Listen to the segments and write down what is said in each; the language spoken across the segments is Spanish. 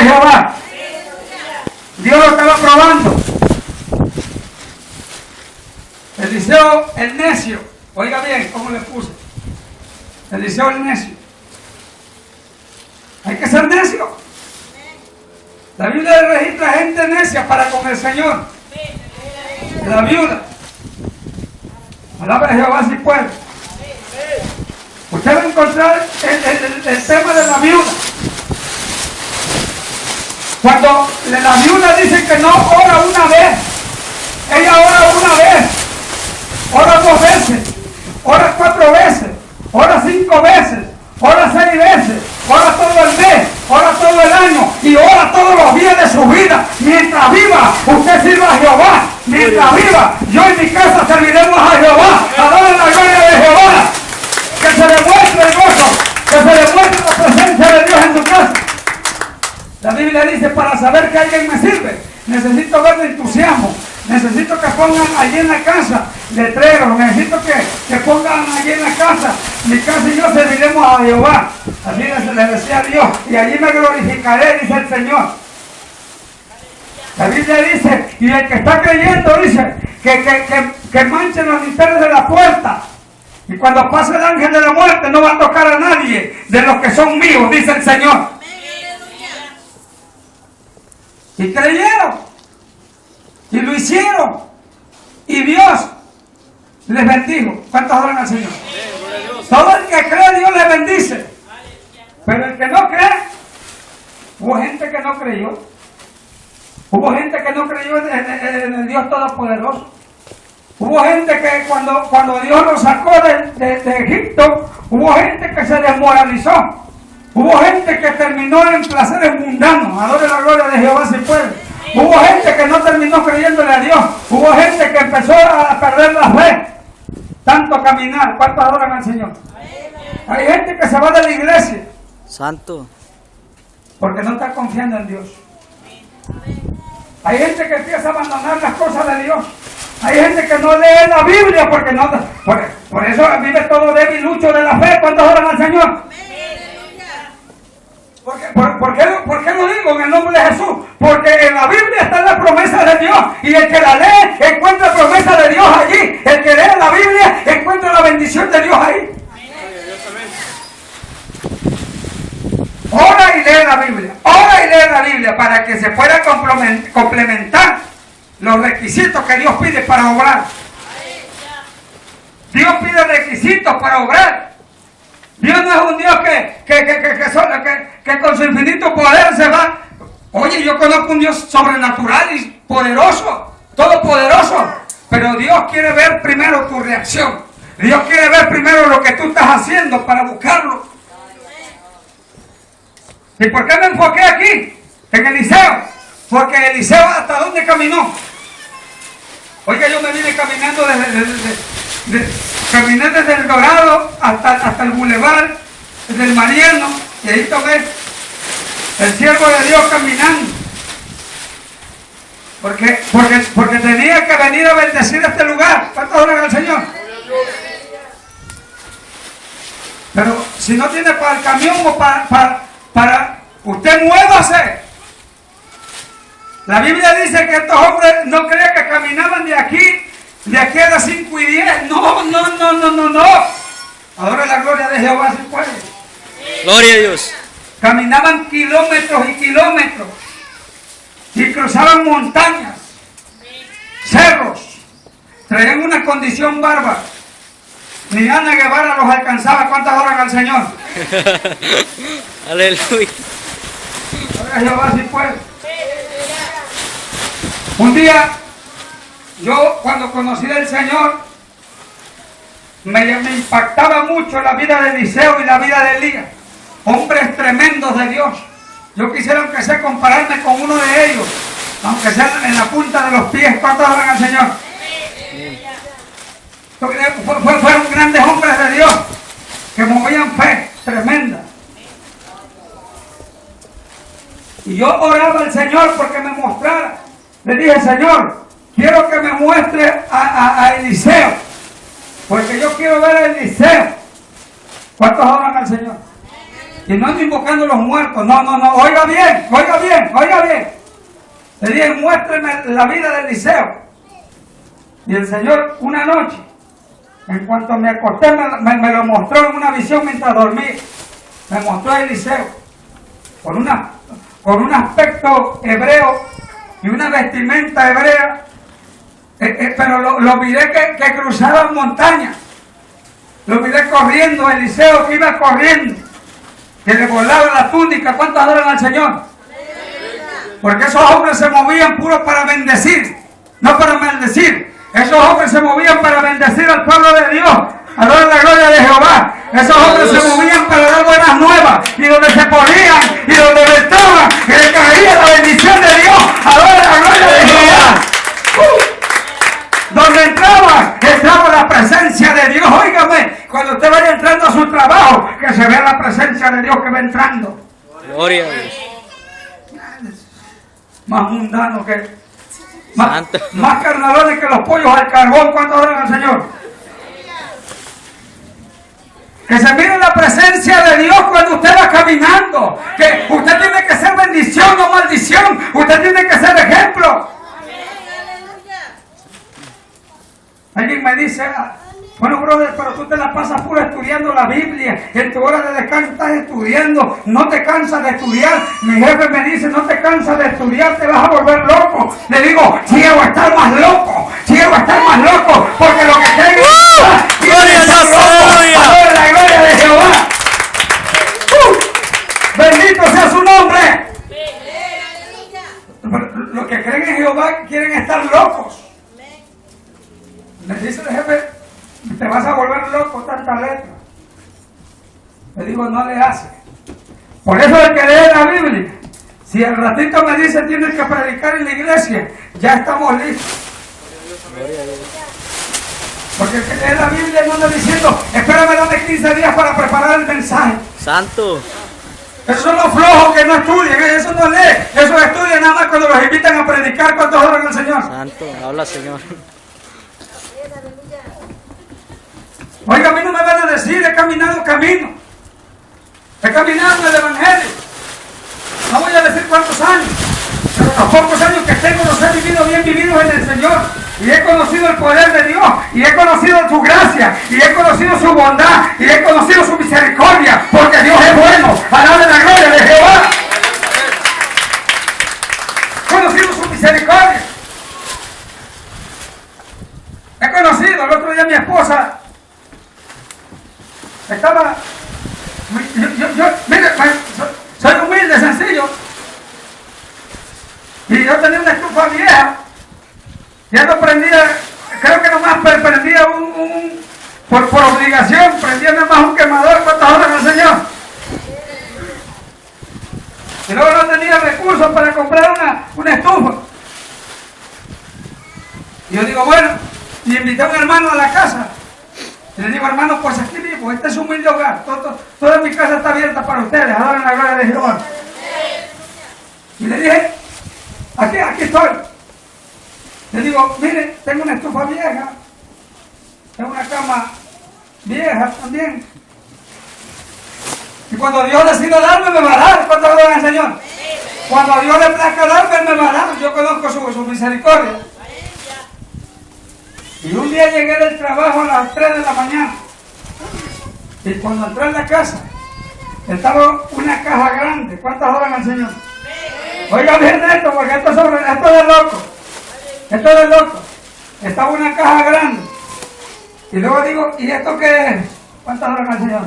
Jehová. Dios lo estaba probando. Eliseo el necio. Oiga bien cómo le puse. Eliseo el necio. Hay que ser necio. La Biblia registra gente necia para con el Señor. La viuda. Alaba a Jehová si puede. Usted va a encontrar el tema de la viuda. Cuando la viuda dice que no ora una vez, ella ora una vez, ora 2 veces, ora 4 veces, ora 5 veces, ora 6 veces, ora todo el mes, ora todo el año y ora todos los días de su vida. Mientras viva, usted sirva a Jehová. Mientras viva, yo en mi casa serviremos a Jehová. Alaben la gloria de Jehová. Que se demuestre el gozo, que se demuestre la presencia de Dios en tu casa. La Biblia dice, para saber que alguien me sirve, necesito ver el entusiasmo. Necesito que pongan allí en la casa letreros, necesito que pongan allí en la casa, mi casa y yo serviremos a Jehová. Así le decía a Dios, y allí me glorificaré, dice el Señor. La Biblia dice, y el que está creyendo dice, que manchen los dinteles de la puerta. Y cuando pase el ángel de la muerte no va a tocar a nadie de los que son vivos, dice el Señor. Y creyeron. Y lo hicieron. Y Dios les bendijo. ¿Cuántos adoran al Señor? Todo el que cree, Dios les bendice. Pero el que no cree, hubo gente que no creyó. Hubo gente que no creyó en el Dios Todopoderoso. Hubo gente que cuando Dios los sacó de Egipto, hubo gente que se desmoralizó. Hubo gente que terminó en placeres mundanos. Adore la gloria de Jehová si puede. Hubo gente que no terminó creyéndole a Dios. Hubo gente que empezó a perder la fe. Tanto caminar. ¿Cuántos adoran al Señor? Hay gente que se va de la iglesia. Santo. Porque no está confiando en Dios. Hay gente que empieza a abandonar las cosas de Dios. Hay gente que no lee la Biblia porque no. Por eso vive todo debilucho de la fe. ¿Cuántos adoran al Señor? ¿Por qué lo digo en el nombre de Jesús? Porque en la Biblia está la promesa de Dios. Y el que la lee encuentra promesa de Dios allí. El que lee la Biblia encuentra la bendición de Dios ahí. Ora y lee la Biblia. Ora y lee la Biblia para que se pueda complementar los requisitos que Dios pide para obrar. Dios pide requisitos para obrar. Dios no es un Dios que con su infinito poder se va. Oye, yo conozco un Dios sobrenatural y poderoso, todopoderoso. Pero Dios quiere ver primero tu reacción. Dios quiere ver primero lo que tú estás haciendo para buscarlo. ¿Y por qué me enfoqué aquí? En Eliseo. Porque Eliseo, ¿hasta dónde caminó? Oiga, yo me vine caminando caminé desde el Dorado hasta el Boulevard, desde el Mariano, y ahí tomé el siervo de Dios caminando. Porque tenía que venir a bendecir este lugar. ¿Cuántos adoran al Señor? Pero si no tiene para el camión o para usted muévase. La Biblia dice que estos hombres no creían que caminaban de aquí a las 5 y 10. No. Adora la gloria de Jehová si puede. Gloria a Dios. Caminaban kilómetros y kilómetros. Y cruzaban montañas, cerros. Traían una condición bárbara. Ni Ana Guevara los alcanzaba. ¿Cuántas horas al Señor? Aleluya. Adora a Jehová si puede. Un día, yo cuando conocí al Señor, me impactaba mucho la vida de Eliseo y la vida de Elías. Hombres tremendos de Dios. Yo quisiera, aunque sea, compararme con uno de ellos, aunque sea en la punta de los pies. ¿Cuántos adoran al Señor? Fueron grandes hombres de Dios que movían fe tremenda. Y yo oraba al Señor porque me mostrara. Le dije, Señor, quiero que me muestre a Eliseo, porque yo quiero ver a Eliseo. ¿Cuántos adoran al Señor? Y no ando invocando a los muertos, no, oiga bien, Le dije, muéstreme la vida de Eliseo. Y el Señor, una noche, en cuanto me acosté, me lo mostró en una visión mientras dormía. Me mostró a Eliseo con un aspecto hebreo y una vestimenta hebrea, pero lo miré que cruzaban montañas. Lo miré corriendo, Eliseo que iba corriendo, que le volaba la túnica. ¿Cuántos adoran al Señor? Porque esos hombres se movían puro para bendecir, no para maldecir. Esos hombres se movían para bendecir al pueblo de Dios. Adoran la gloria de Jehová. Esos hombres se movían para dar buenas nuevas. Y donde se ponían y donde estaban, que le caía la bendición de Dios. Adoran la gloria de Jehová. Donde entraba la presencia de Dios. Óigame, cuando usted vaya entrando a su trabajo, que se vea la presencia de Dios que va entrando. Gloria a Dios. Más mundano que... Más carnalones que los pollos al carbón. ¿Cuánto adoran al Señor? Que se mire la presencia de Dios cuando usted va caminando. Que usted tiene que ser bendición, no maldición. Usted tiene que ser ejemplo. Alguien me dice, bueno, brother, pero tú te la pasas puro estudiando la Biblia. En tu hora de descanso estás estudiando. No te cansas de estudiar. Mi jefe me dice, no te cansas de estudiar, te vas a volver loco. Le digo, quiero estar más loco. Quiero estar más loco. Porque lo que creen es ¡Gloria a Dios! ¡Gloria! La gloria de Jehová. Bendito sea su nombre. Los que creen en Jehová quieren estar locos. Le dice el jefe, te vas a volver loco, tanta letra. Le digo, no le hace. Por eso el que lee la Biblia, si el ratito me dice tienes que predicar en la iglesia, ya estamos listos. Porque el que lee la Biblia no anda diciendo, espérame dame 15 días para preparar el mensaje. Santo. Esos son los flojos que no estudian, eso no lee, eso estudian nada más cuando los invitan a predicar cuando oran al Señor. Santo, habla Señor. Oiga, a mí no me van a decir, he caminado camino. He caminado en el Evangelio. No voy a decir cuántos años, pero los pocos años que tengo los he vivido bien vividos en el Señor. Y he conocido el poder de Dios, y he conocido su gracia, y he conocido su bondad, y he conocido su misericordia, porque Dios es bueno. Alaben la gloria de Jehová. He conocido su misericordia. He conocido, el otro día mi esposa estaba, mire, soy humilde, sencillo, y yo tenía una estufa vieja, ya no prendía, creo que nomás prendía por obligación, prendía nomás un quemador. ¿Cuántas horas al Señor? Y luego no tenía recursos para comprar una estufa. Y yo digo, bueno, y invité a un hermano a la casa. Y le digo, hermano, pues aquí vivo, este es un humilde hogar. Toda mi casa está abierta para ustedes. Adoren la gloria de Jehová. Y le dije, aquí estoy. Le digo, mire, tengo una estufa vieja. Tengo una cama vieja también. Y cuando Dios decide darme, me va a dar. ¿Cuánto adoran al Señor? Cuando a Dios le plazca darme, me va a dar. Yo conozco su misericordia. Y un día llegué del trabajo a las 3 de la mañana. Y cuando entré en la casa, estaba una caja grande. ¿Cuántas adoran al Señor? Oiga bien esto, porque esto es de loco. Esto es de loco. Estaba una caja grande. Y luego digo, ¿y esto qué es? ¿Cuántas adoran al Señor?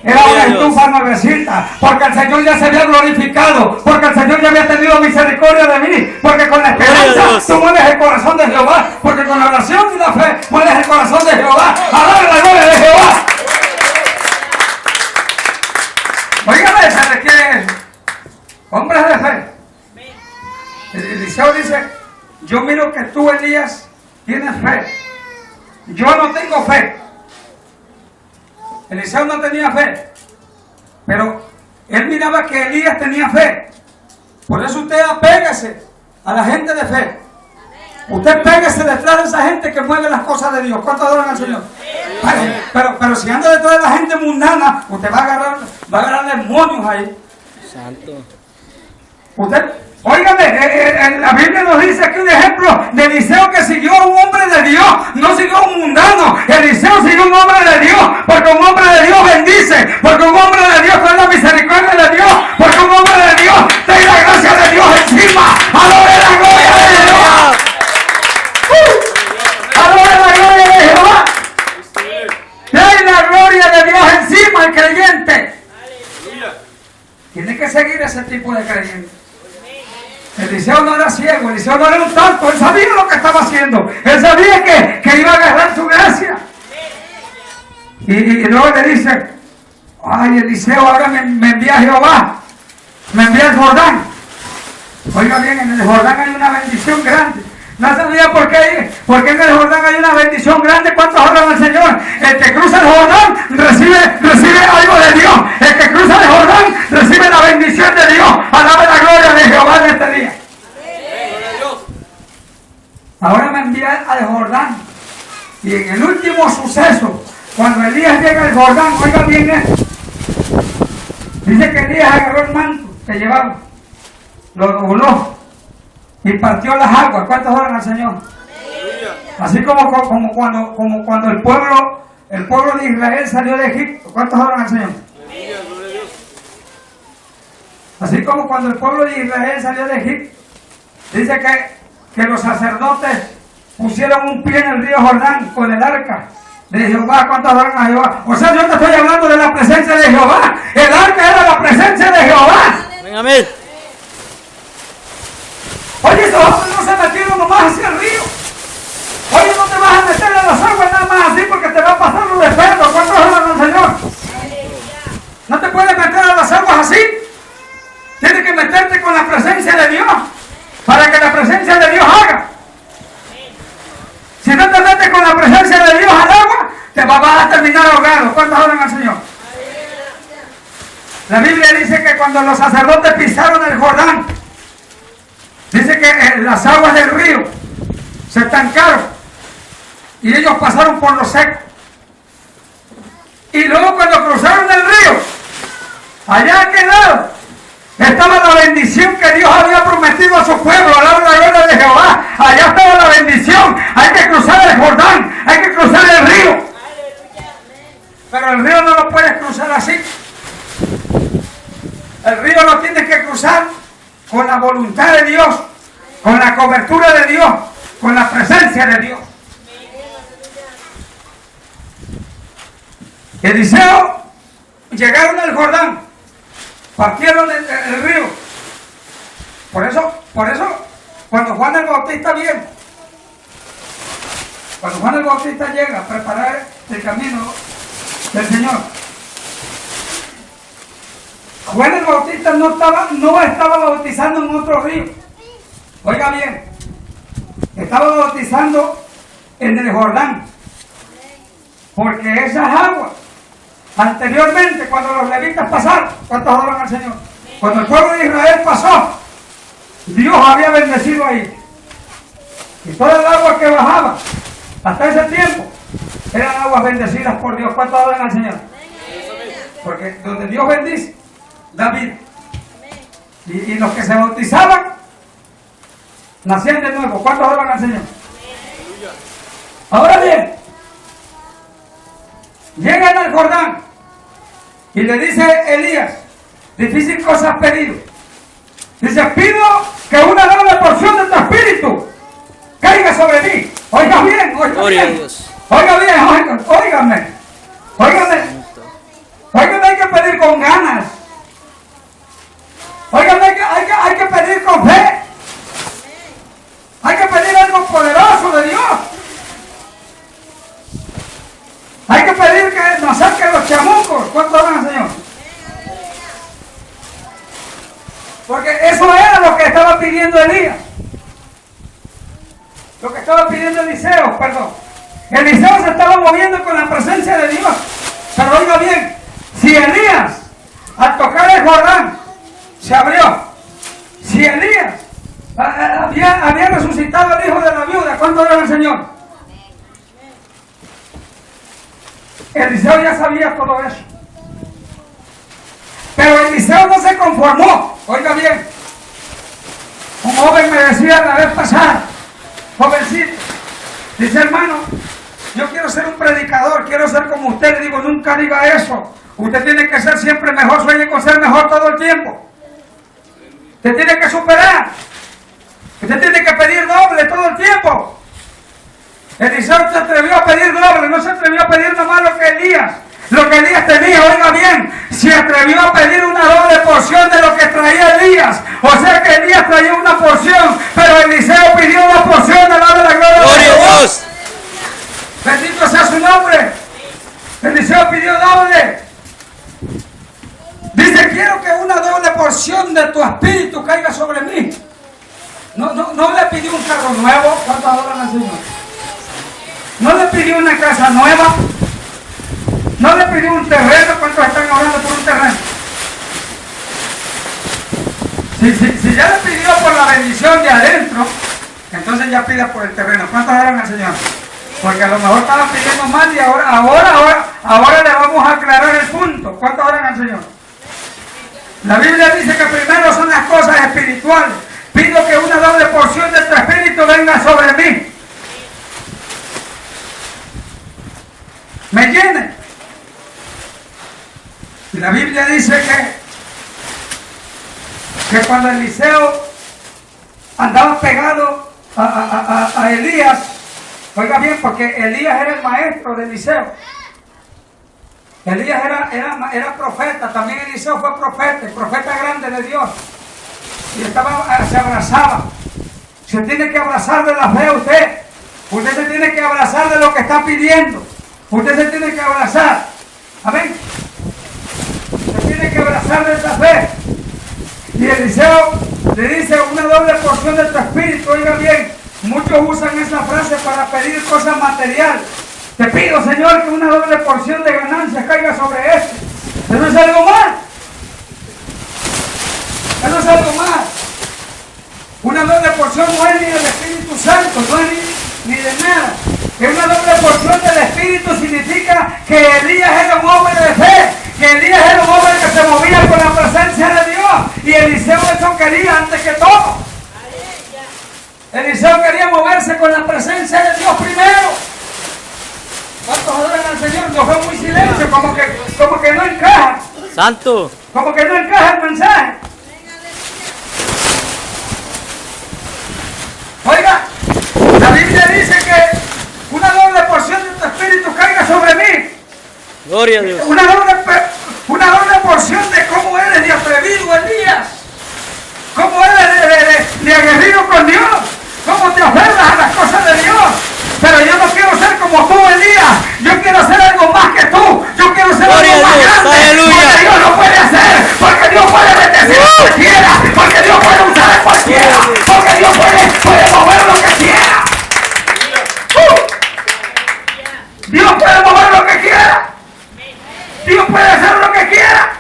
Era una estufa nuevecita, porque el Señor ya se había glorificado, porque el Señor ya había tenido misericordia de mí, porque con la esperanza tú mueves el corazón de Jehová, porque con la oración y la fe mueves el corazón de Jehová. ¡Alaba la gloria de Jehová! Óigame, se requiere hombres de fe. Eliseo dice, yo miro que tú, Elías, tienes fe. Yo no tengo fe. Eliseo no tenía fe, pero él miraba que Elías tenía fe. Por eso usted apégase a la gente de fe. Usted pégase detrás de esa gente que mueve las cosas de Dios. ¿Cuánto adoran al Señor? Pero si anda detrás de la gente mundana, usted va a agarrar demonios ahí. Santo. Usted, óigame, la Biblia nos dice que un ejemplo de Eliseo que siguió a un hombre de Dios, no siguió a un mundano. Eliseo siguió a un hombre de Dios, porque un hombre de Dios bendice, porque un hombre de Dios trae la misericordia de Dios, porque un hombre de Dios trae la gracia de Dios encima. ¡Adore la gloria de Dios! ¡Adore la gloria de Jehová! Trae la gloria de Dios encima al creyente. Tiene que seguir ese tipo de creyente. Eliseo no era ciego, Eliseo no era un tonto, él sabía lo que estaba haciendo, él sabía que iba a agarrar su gracia. Y luego le dice, ay Eliseo, ahora me envía Jehová, me envía el Jordán. Oiga bien, en el Jordán hay una bendición grande. ¿No sabía por qué? Porque en el Jordán hay una bendición grande. ¿Cuántos oran al Señor? El que cruza el Jordán recibe algo de Dios. El que cruza el Jordán recibe la bendición de Dios. Alabe la gloria de Jehová en este día. Ahora me envía al Jordán. Y en el último suceso, cuando Elías llega al Jordán, oiga bien esto. Dice que Elías agarró el manto que llevaba, lo dobló y partió las aguas. ¿Cuántos oran al Señor? Así como cuando el pueblo de Israel salió de Egipto. ¿Cuántos oran al Señor? Así como cuando el pueblo de Israel salió de Egipto, dice que los sacerdotes pusieron un pie en el río Jordán con el arca de Jehová. ¿Cuántos oran a Jehová? O sea, yo te estoy hablando de la presencia de Jehová. El arca era la presencia de Jehová. Amén. Oye, esos hombres no se metieron nomás hacia el río. Oye, no te vas a meter en las aguas nada más así porque te va a pasar lo de Pedro. ¿Cuántos oran al Señor? No te puedes meter en las aguas así. Tienes que meterte con la presencia de Dios para que la presencia de Dios haga. Si no te metes con la presencia de Dios al agua, te vas a terminar ahogado. ¿Cuántos oran al Señor? La Biblia dice que cuando los sacerdotes pisaron el Jordán, dice que las aguas del río se estancaron y ellos pasaron por lo seco. Y luego cuando cruzaron el río, allá a aquel lado, estaba la bendición que Dios había prometido a su pueblo, al lado de la gloria de Jehová. Allá estaba la bendición. Hay que cruzar el Jordán, hay que cruzar el río. Pero el río no lo puedes cruzar así. El río lo tienes que cruzar con la voluntad de Dios, con la cobertura de Dios, con la presencia de Dios. Eliseo llegaron al Jordán, partieron el río. Por eso, cuando Juan el Bautista viene, cuando Juan el Bautista llega a preparar el camino del Señor, Juan el Bautista no estaba bautizando en otro río. Oiga bien, estaba bautizando en el Jordán, porque esas aguas anteriormente, cuando los levitas pasaron, ¿cuántos adoran al Señor? Cuando el pueblo de Israel pasó, Dios había bendecido ahí. Y toda el agua que bajaba hasta ese tiempo eran aguas bendecidas por Dios. ¿Cuántos adoran al Señor? Porque donde Dios bendice, da vida. Y los que se bautizaban nacían de nuevo. ¿Cuántos adoran al Señor? Ahora bien, llegan al Jordán y le dice Elías, difícil cosa has pedido. Dice, pido que una nueva porción de tu espíritu caiga sobre mí. Oiga bien, oiga bien. Oiga bien, óigame. Óigame, hay que pedir con ganas. Óigame, hay que pedir con fe. Hay que pedir algo poderoso de Dios. Hay que pedir que nos saquen los chamucos. ¿Cuánto dan, Señor? Porque eso era lo que estaba pidiendo Elías. Lo que estaba pidiendo Eliseo, perdón. Eliseo se estaba moviendo con la presencia de Dios. Pero oiga bien, si Elías, al tocar el Jordán, se abrió. Si Elías había resucitado al hijo de la viuda, ¿cuánto era el Señor? Eliseo ya sabía todo eso. Pero Eliseo no se conformó. Oiga bien, un joven me decía decía la vez pasada, jovencito, dice hermano, yo quiero ser un predicador, quiero ser como usted. Le digo, nunca diga eso. Usted tiene que ser siempre mejor, sueñe con ser mejor todo el tiempo. Usted tiene que superar. Usted tiene que pedir doble todo el tiempo. Eliseo se atrevió a pedir doble, no se atrevió a pedir nomás lo que Elías. Lo que Elías tenía, oiga bien, se atrevió a pedir una doble porción de lo que traía Elías. O sea que Elías traía una porción, pero Eliseo pidió una porción de la gloria de Dios. Bendito sea su nombre. Eliseo pidió doble. Dice, quiero que una doble porción de tu espíritu caiga sobre mí. No le pidió un carro nuevo. ¿Cuántos adoran al Señor? No le pidió una casa nueva. No le pidió un terreno. ¿Cuántos están orando por un terreno? Si ya le pidió por la bendición de adentro, entonces ya pida por el terreno. ¿Cuántos adoran al Señor? Porque a lo mejor estaba pidiendo mal y ahora le vamos a aclarar el punto. ¿Cuántos oran al Señor? La Biblia dice que primero son las cosas espirituales. Pido que una doble porción de tu espíritu venga sobre mí. Me llene. Y la Biblia dice que cuando Eliseo andaba pegado a Elías, oiga bien, porque Elías era el maestro de Eliseo. Elías era profeta, también Eliseo fue profeta, el profeta grande de Dios. Y se abrazaba. Se tiene que abrazar de la fe usted. Usted se tiene que abrazar de lo que está pidiendo. Usted se tiene que abrazar. Amén. Se tiene que abrazar de esa fe. Y Eliseo le dice una doble porción de tu espíritu, oiga bien. Muchos usan esa frase para pedir cosas materiales. Te pido, Señor, que una doble porción de ganancias caiga sobre este. Eso es algo más. Eso es algo más. Una doble porción no es ni del Espíritu Santo, no es ni de nada. Que una doble porción del Espíritu significa que Elías era un hombre de fe. Que Elías era un hombre que se movía con la presencia de Dios. Y Eliseo eso quería antes que todo. Eliseo quería moverse con la presencia de Dios primero. ¿Cuántos adoran al Señor? Yo veo muy silencio, como que no encaja. Santo. Como que no encaja el mensaje. Oiga, la Biblia dice que una doble porción de tu espíritu caiga sobre mí. Gloria a Dios. Una doble porción de cómo eres de atrevido, Elías. Cómo eres de aguerrido con Dios. Cómo te aferras a las cosas de Dios. Pero yo no quiero ser como tú, Elías. Yo quiero hacer algo más que tú. Yo quiero ser algo más grande. Aleluya. Porque Dios lo puede hacer. Porque Dios puede bendecir a cualquiera. Porque Dios puede usar a cualquiera. Porque Dios puede mover lo que quiera. Dios puede mover lo que quiera. Dios puede hacer lo que quiera.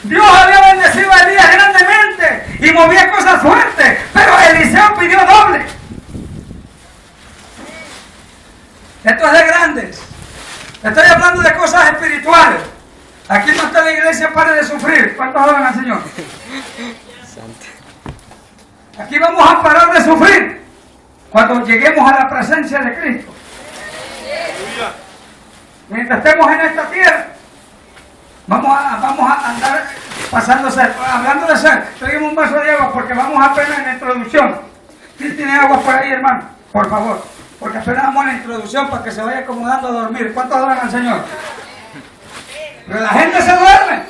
Dios había bendecido a Elías grandemente y movía cosas fuertes. Pero Eliseo pidió doble. Esto es de grandes. Estoy hablando de cosas espirituales. Aquí no está la iglesia para de sufrir. ¿Cuántos adoran al Señor? Aquí vamos a parar de sufrir cuando lleguemos a la presencia de Cristo. Mientras estemos en esta tierra, vamos a andar pasando sed. Hablando de sed, traigan un vaso de agua porque vamos apenas en la introducción. ¿Quién tiene agua por ahí, hermano? Por favor. Porque apenas vamos en la introducción para que se vaya acomodando a dormir. ¿Cuántos adoran al Señor? Pero la gente se duerme.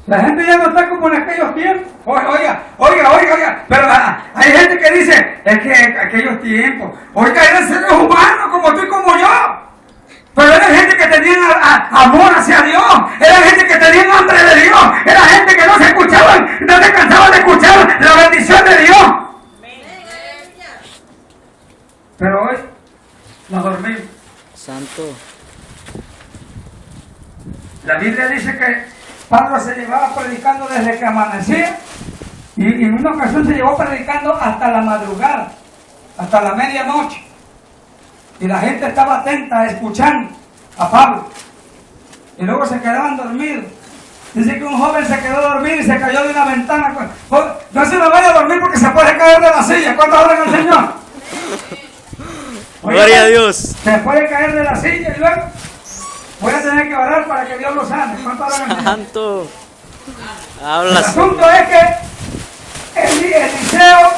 La gente ya no está como en aquellos tiempos. Oiga. Pero hay gente que dice, es que aquellos tiempos. Oiga, eran seres humanos como tú y como yo. Pero eran gente que tenían amor hacia Dios. Eran gente que tenían hambre de Dios. Era gente que no se escuchaban, no se cansaban de escuchar la bendición de Dios. Pero hoy nos dormimos. Santo. La Biblia dice que Pablo se llevaba predicando desde que amanecía y en una ocasión se llevó predicando hasta la madrugada, hasta la medianoche. Y la gente estaba atenta escuchando a Pablo. Y luego se quedaban dormidos. Dice que un joven se quedó dormido y se cayó de una ventana. No se me vaya a dormir puede caer de la silla. ¿Cuántos adoran al Señor? Gloria a Dios. Se puede caer de la silla y luego voy a tener que orar para que Dios lo sane. ¿Cuántos adoran al Señor? Santo. El Hablas. asunto es que Eliseo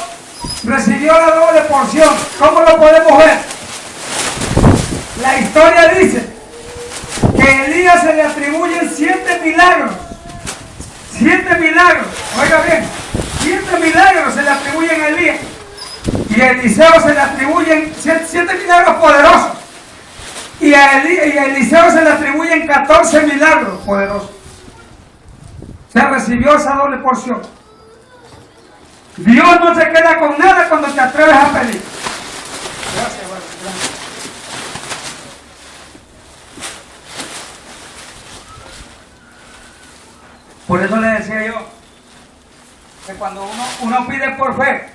recibió la doble porción. ¿Cómo lo podemos ver? La historia dice que a Elías se le atribuyen 7 milagros. 7 milagros. Oiga bien, 7 milagros se le atribuyen a Elías. Y a Eliseo se le atribuyen 7 milagros poderosos. Y a Eliseo se le atribuyen 14 milagros poderosos. Se recibió esa doble porción. Dios no se queda con nada cuando te atreves a pedir. Gracias, bueno, gracias. Por eso le decía yo que cuando uno pide por fe,